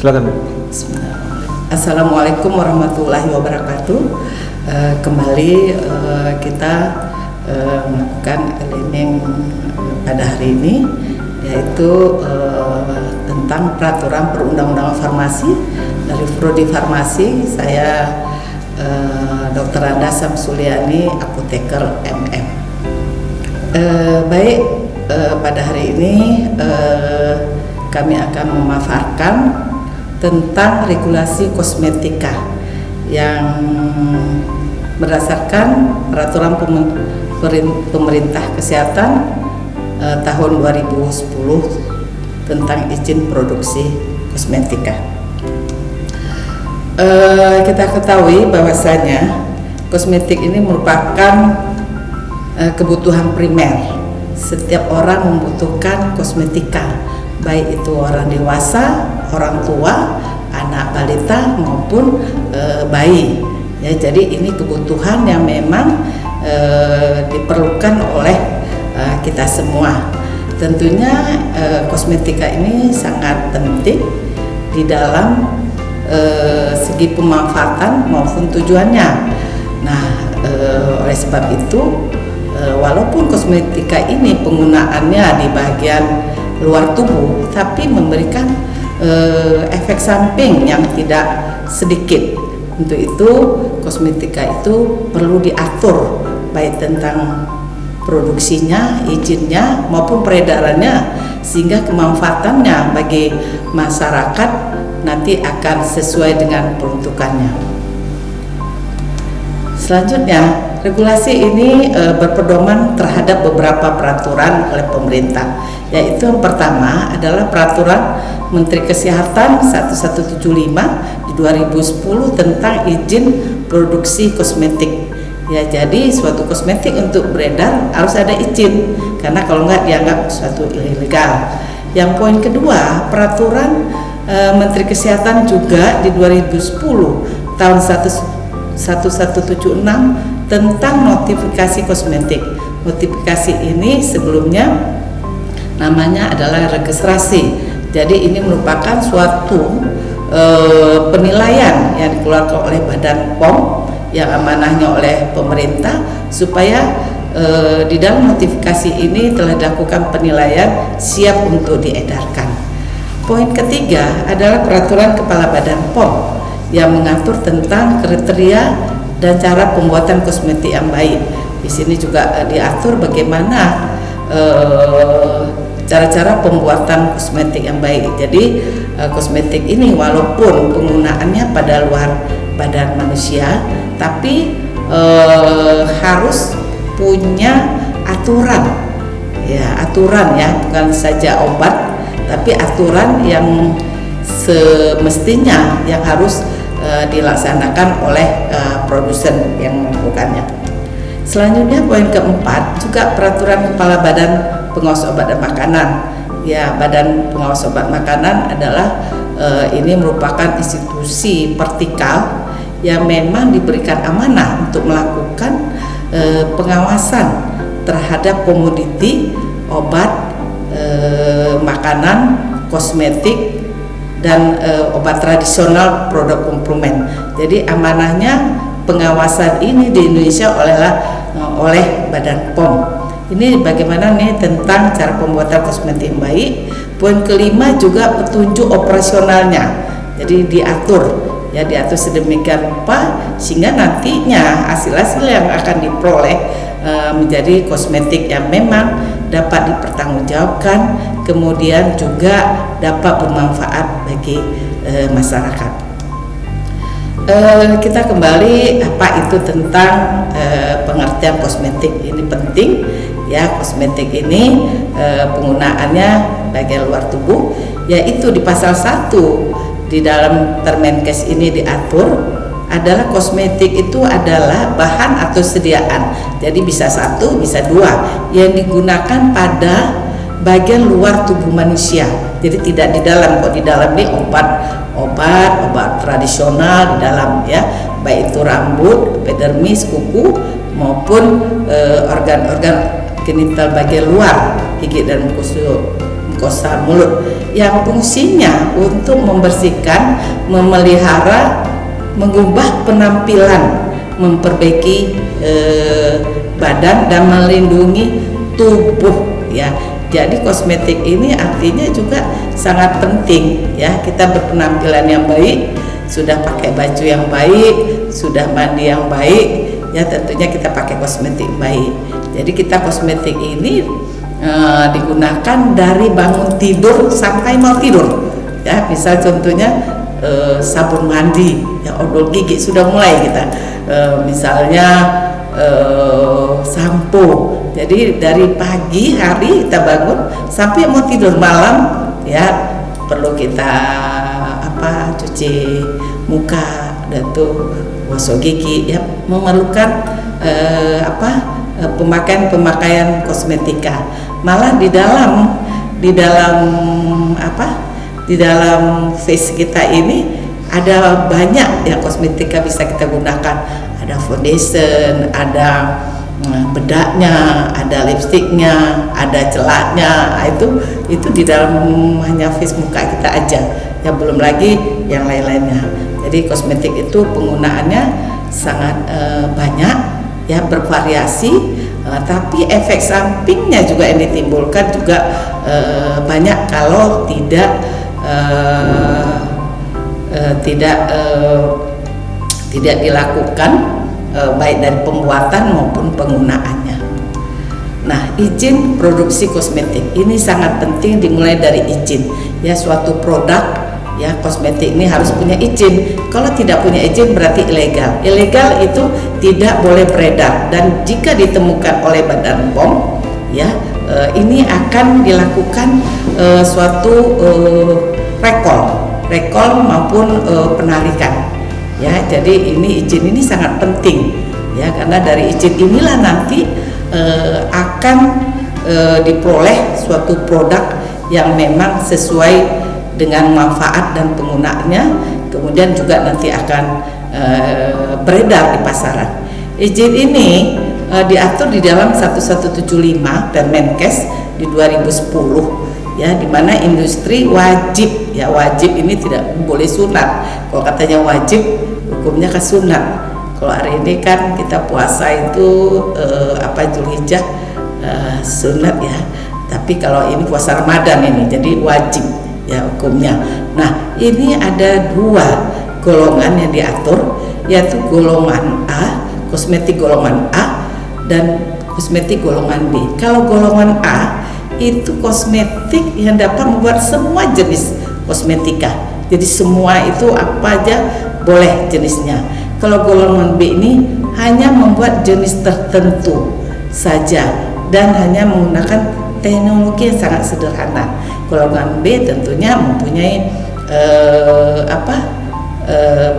Silakan. Assalamualaikum warahmatullahi wabarakatuh. Kembali kita melakukan e-learning pada hari ini, yaitu tentang peraturan perundang-undangan farmasi dari Prodi Farmasi. Saya Dr. Anda Samsuliani, apoteker MM. Baik, pada hari ini kami akan memaparkan tentang regulasi kosmetika yang berdasarkan peraturan pemerintah kesehatan tahun 2010 tentang izin produksi kosmetika. Kita ketahui bahwasanya kosmetik ini merupakan kebutuhan primer. Setiap orang membutuhkan kosmetika, baik itu orang dewasa, orang tua, anak balita maupun bayi. Ya, jadi ini kebutuhan yang memang diperlukan oleh kita semua. Tentunya kosmetika ini sangat penting di dalam segi pemanfaatan maupun tujuannya. Nah, oleh sebab itu, walaupun kosmetika ini penggunaannya di bagian luar tubuh, tapi memberikan efek samping yang tidak sedikit. Untuk itu kosmetika itu perlu diatur, baik tentang produksinya, izinnya maupun peredarannya, sehingga kemanfaatannya bagi masyarakat nanti akan sesuai dengan peruntukannya. Selanjutnya, regulasi ini berpedoman terhadap beberapa peraturan oleh pemerintah, yaitu yang pertama adalah peraturan Menteri Kesehatan 1175 di 2010 tentang izin produksi kosmetik. Ya, jadi suatu kosmetik untuk beredar harus ada izin, karena kalau nggak dianggap suatu ilegal. Yang poin kedua, peraturan Menteri Kesehatan juga di 2010 tahun 1176 tentang notifikasi kosmetik. Notifikasi ini sebelumnya namanya adalah registrasi. Jadi ini merupakan suatu penilaian yang dikeluarkan oleh Badan POM yang amanahnya oleh pemerintah, supaya di dalam notifikasi ini telah dilakukan penilaian siap untuk diedarkan. Poin ketiga adalah peraturan Kepala Badan POM yang mengatur tentang kriteria dan cara pembuatan kosmetik yang baik. Di sini juga diatur bagaimana cara-cara pembuatan kosmetik yang baik. Jadi kosmetik ini walaupun penggunaannya pada luar badan manusia, tapi harus punya aturan. Ya, aturan ya, bukan saja obat, tapi aturan yang semestinya yang harus dilaksanakan oleh produsen yang melakukannya. Selanjutnya poin keempat juga peraturan Kepala Badan Pengawas Obat dan Makanan. Ya, Badan Pengawas Obat Makanan adalah ini merupakan institusi vertikal yang memang diberikan amanah untuk melakukan pengawasan terhadap komoditi obat, makanan, kosmetik, dan obat tradisional, produk komplement. Jadi amanahnya pengawasan ini di Indonesia oleh Badan POM. Ini bagaimana nih tentang cara pembuatan kosmetik yang baik. Poin kelima juga petunjuk operasionalnya. Jadi diatur sedemikian rupa sehingga nantinya hasil-hasil yang akan diperoleh menjadi kosmetik yang memang dapat dipertanggungjawabkan, kemudian juga dapat bermanfaat bagi masyarakat. Kita kembali apa itu tentang pengertian kosmetik. Ini penting ya, kosmetik ini penggunaannya bagian luar tubuh, yaitu di pasal 1 di dalam Permenkes ini diatur adalah kosmetik itu adalah bahan atau sediaan. Jadi bisa satu, bisa dua yang digunakan pada bagian luar tubuh manusia. Jadi tidak di dalam. Kok di dalam ini obat tradisional di dalam ya, baik itu rambut, epidermis, kuku maupun organ-organ genital bagian luar, gigi dan glikosa mulut yang fungsinya untuk membersihkan, memelihara, mengubah penampilan, memperbaiki badan dan melindungi tubuh ya. Jadi kosmetik ini artinya juga sangat penting ya, kita berpenampilan yang baik, sudah pakai baju yang baik, sudah mandi yang baik ya, tentunya kita pakai kosmetik baik. Jadi kita kosmetik ini digunakan dari bangun tidur sampai mau tidur ya. Misal contohnya sabun mandi ya, odol gigi sudah mulai kita, misalnya sampo. Jadi dari pagi hari kita bangun sampai mau tidur malam ya, perlu kita cuci muka dan tuh gosok gigi ya, memerlukan pemakaian kosmetika. Malah di dalam face kita ini ada banyak ya kosmetika bisa kita gunakan. Ada foundation, ada bedaknya, ada lipstiknya, ada celaknya. Itu di dalam hanya face muka kita aja ya, belum lagi yang lain-lainnya. Jadi kosmetik itu penggunaannya sangat banyak ya, bervariasi, tapi efek sampingnya juga yang ditimbulkan juga banyak kalau tidak dilakukan baik dari pembuatan maupun penggunaannya. Nah, izin produksi kosmetik ini sangat penting, dimulai dari izin ya. Suatu produk ya kosmetik ini harus punya izin. Kalau tidak punya izin berarti ilegal. Ilegal itu tidak boleh beredar, dan jika ditemukan oleh Badan POM ya, ini akan dilakukan suatu recall maupun penarikan ya. Jadi izin ini sangat penting ya, karena dari izin inilah nanti akan diperoleh suatu produk yang memang sesuai dengan manfaat dan penggunaannya, kemudian juga nanti akan beredar di pasaran. Izin ini diatur di dalam 1175 Permenkes di 2010 ya, di mana industri wajib ya, wajib ini tidak boleh sunat. Kalau katanya wajib, hukumnya kan sunat. Kalau hari ini kan kita puasa itu Zulhijjah sunat ya, tapi kalau ini puasa Ramadan ini jadi wajib ya hukumnya. Nah, ini ada dua golongan yang diatur, yaitu golongan A, kosmetik golongan A, dan kosmetik golongan B. Kalau golongan A itu kosmetik yang dapat membuat semua jenis kosmetika, jadi semua itu apa aja boleh jenisnya. Kalau golongan B ini hanya membuat jenis tertentu saja dan hanya menggunakan teknologi yang sangat sederhana. Golongan B tentunya mempunyai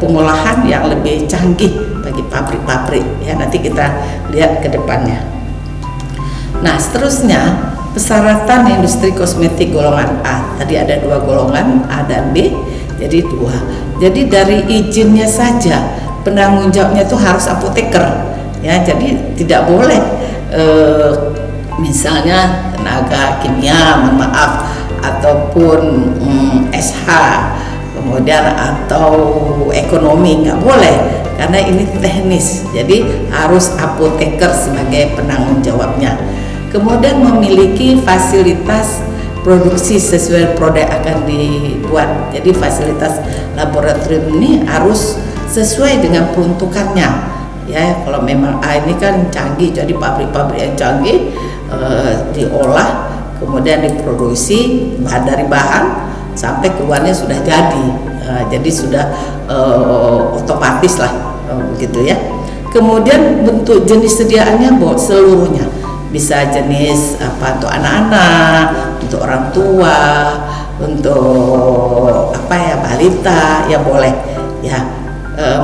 pengolahan yang lebih canggih bagi pabrik-pabrik ya, nanti kita lihat ke depannya. Nah, seterusnya persyaratan industri kosmetik golongan A. Tadi ada dua golongan, A dan B, jadi dua. Jadi dari izinnya saja penanggung jawabnya itu harus apoteker ya, jadi tidak boleh misalnya tenaga kimia, ataupun SH, kemudian atau ekonomi, nggak boleh, karena ini teknis. Jadi harus apoteker sebagai penanggung jawabnya. Kemudian memiliki fasilitas produksi sesuai produk akan dibuat. Jadi fasilitas laboratorium ini harus sesuai dengan peruntukannya ya. Kalau memang ini kan canggih, jadi pabrik-pabrik yang canggih diolah, kemudian diproduksi dari bahan sampai keluarnya sudah jadi, jadi sudah otomatis lah begitu ya. Kemudian bentuk jenis sediaannya seluruhnya, bisa jenis untuk anak-anak, untuk orang tua, untuk balita ya boleh ya.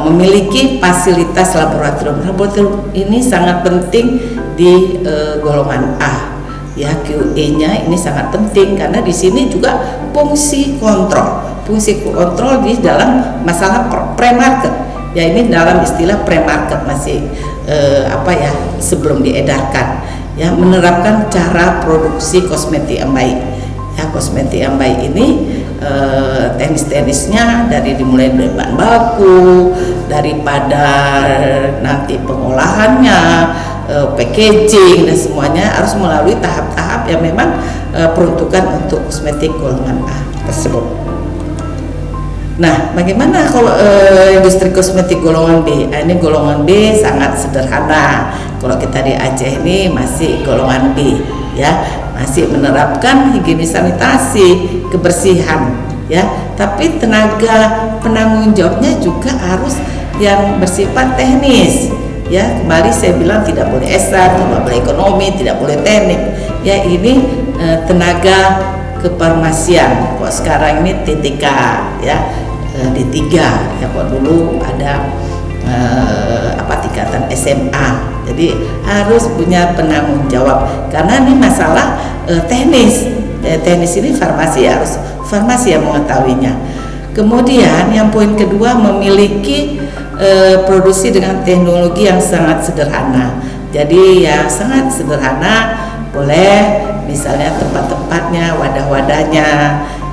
Memiliki fasilitas laboratorium. Laboratorium ini sangat penting di golongan A ya. QE-nya ini sangat penting karena di sini juga fungsi kontrol di dalam masalah pre-market ya. Ini dalam istilah pre-market masih sebelum diedarkan ya, menerapkan cara produksi kosmetik yang baik Ya, kosmetik yang baik ini teknis-teknisnya dimulai dari bahan baku, daripada nanti pengolahannya, packaging dan semuanya harus melalui tahap-tahap yang memang peruntukan untuk kosmetik golongan A tersebut. Nah, bagaimana kalau industri kosmetik golongan B? Ini golongan B sangat sederhana. Kalau kita di Aceh ini masih golongan B, ya, masih menerapkan higienis sanitasi, kebersihan, ya. Tapi tenaga penanggung jawabnya juga harus yang bersifat teknis, ya. Kembali saya bilang tidak boleh esar, tidak boleh ekonomi, tidak boleh teknik, ya. Ini tenaga kefarmasian. Kok sekarang ini TTK, ya. D3 ya, kok dulu ada tingkatan SMA. Jadi harus punya penanggung jawab karena ini masalah teknis. Teknis ini farmasi, harus farmasi yang mengetahuinya. Kemudian yang poin kedua, memiliki produksi dengan teknologi yang sangat sederhana. Jadi ya sangat sederhana, boleh misalnya tempat-tempatnya, wadah-wadahnya,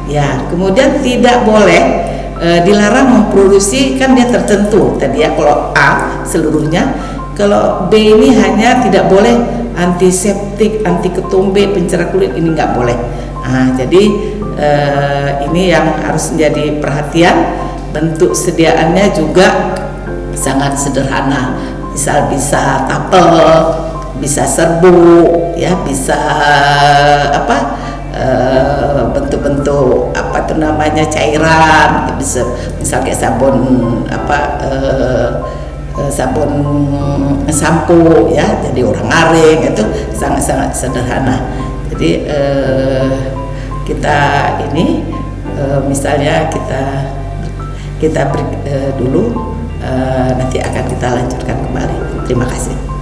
ya. Kemudian tidak boleh dilarang memproduksi, kan dia tertentu tadi ya, kalau A seluruhnya, kalau B ini hanya tidak boleh antiseptik, anti ketombe, pencerah kulit, ini nggak boleh. Jadi ini yang harus menjadi perhatian. Bentuk sediaannya juga sangat sederhana, misal bisa tapel, bisa serbuk, ya, bisa bentuk-bentuk cairan, bisa misal kayak sabun sabun sampo, ya, jadi orang aring, itu sangat-sangat sederhana. Jadi kita ini misalnya kita break dulu, nanti akan kita lanjutkan kembali. Terima kasih.